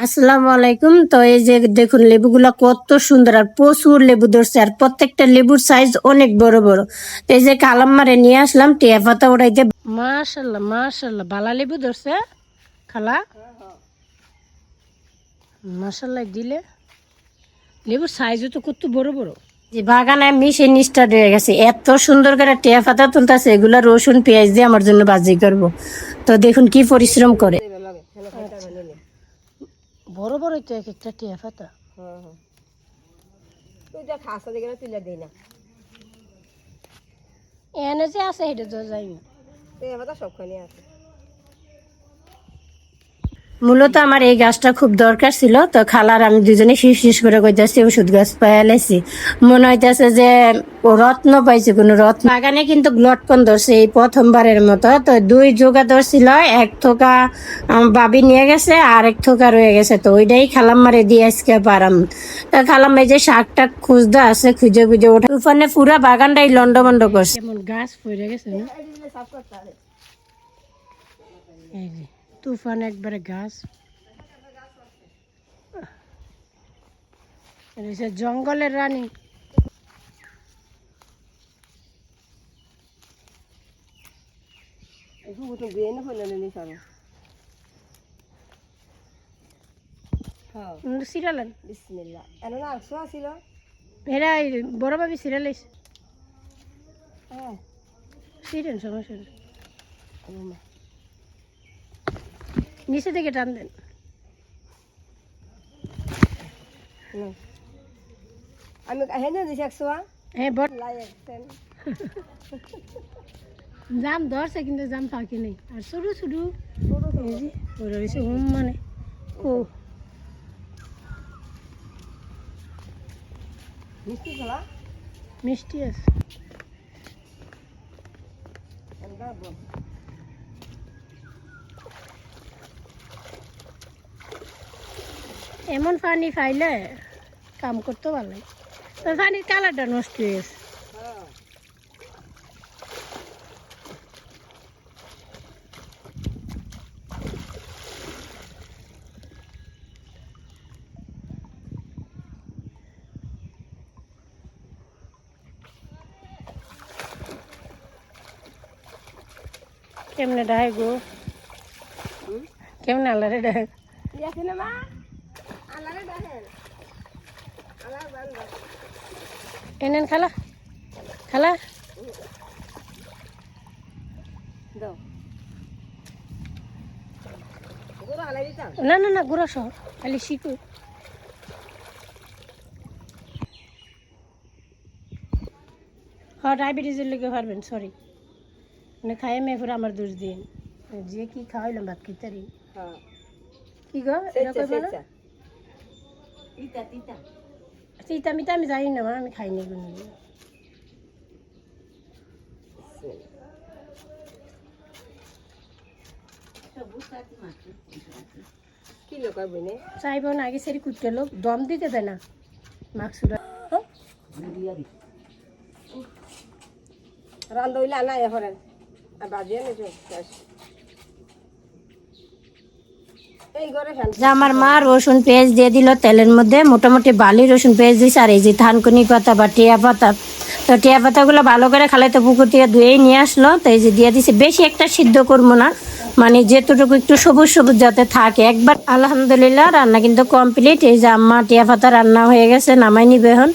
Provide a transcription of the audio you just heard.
আসসালামু আলাইকুম। তো এই যে দেখুন লেবুগুলা কত সুন্দর আর প্রচুর লেবু ধরছে আর প্রত্যেকটা লেবুর সাইজ অনেক বড় বড়। তো এই যে কালাম্মারে নিয়ে আসলাম টিয়া পাতা উড়াইতে। মাশাল্লাহ মাশাল্লাহ বালা লেবু ধরছে খালা, মাশাল্লাহ দিলে লেবুর সাইজও তো কত বড় বড়। যে বাগানে মিশে স্টার্ট হয়ে গেছে, এত সুন্দর করে টিয়া পাতা তুলতেছে, এগুলা রসুন পেঁয়াজ দিয়ে আমার জন্য ভাজি করব। তো দেখুন কি পরিশ্রম করে। বড় বড় তো এক একটা টিয়া পাতা। এনে যে আছে সেটা তো যাই না, সবখানে আছে। মূলত আমার এই গাছটা খুব দরকার ছিল, তো খালার আমি দুজনে শীষ করে কইতাছি ওষুধ গাছ পাইলাইছি। মনে হইতেছে যে ও রত্ন পাইছে, কোন রত্ন। বাগানে কিন্তু লটকন ধরছে এই প্রথমবারের মতো। তো দুই জোগা ধরছিল, এক থোকা বাবি নিয়ে গেছে আর এক থোকা রয়ে গেছে, তো ওইটাই খালাম মারে দিয়ে আজকে পারাম। তা খালাম এই যে শাকটা খুঁজতে আছে, খুঁজে খুঁজে ওঠা ওখানে পুরা বাগানটাই লন্ডমন্ড করছে। কেমন গাছ পড়ে গেছে না, এই যে তুফান একবারে গাছ। জঙ্গলের রানী। সিরালেন এরা বড় ভাবি সিরিয়াল সিরেন সমস্যা নিচে থেকে টান দেন। আমি হ্যাঁ জাম ধরছে কিন্তু জাম ফাঁকি নেই আর ছোটো ছোটো মানে মিষ্টি আছে। এমন পানি পাইলে কাম করতে ভালো লাগে। পানির কালারটা নষ্ট হয়ে গেছে। কেমনে ডাহে গো, কেমনে আল্লাহরে ডাহে এনেন খালা খালা না না না গুঁড়া সহ খালি শিখু। হ্যাঁ ডায়াবেটিসের লেগে পারবেন, সরি মানে খাই মেয়ে ফের আমার দোষ দিন যে কি খাওয়াইলাম ভাত খেতে কি গো চিতা মিতা আমি জানি না, আমি খাইনি কোনো। চাইব না আগে সেরি কুটতে লোক দম দিতে দেয় না মাকসুরা রান্ধইলে আনা এখন আর বাজিয়ে আমার মা রসুন পেঁয়াজ দিয়ে দিল তেলের মধ্যে, মোটামুটি বালি রসুন পেঁয়াজ দিয়েছে। আর এই যে থানকুনি পাতা বা টিয়া পাতা, তো টিয়া পাতাগুলো ভালো করে খালে তো পুকুর থেকে ধুয়েই নিয়ে আসলো। তো এই যে দিয়ে দিছে, বেশি একটা সিদ্ধ করবো না, মানে যেতটুকু একটু সবুজ সবুজ যাতে থাকে একবার। আলহামদুলিল্লাহ রান্না কিন্তু কমপ্লিট। এই যে আম্মা টিয়া পাতা রান্না হয়ে গেছে, নামাই নিবে এখন।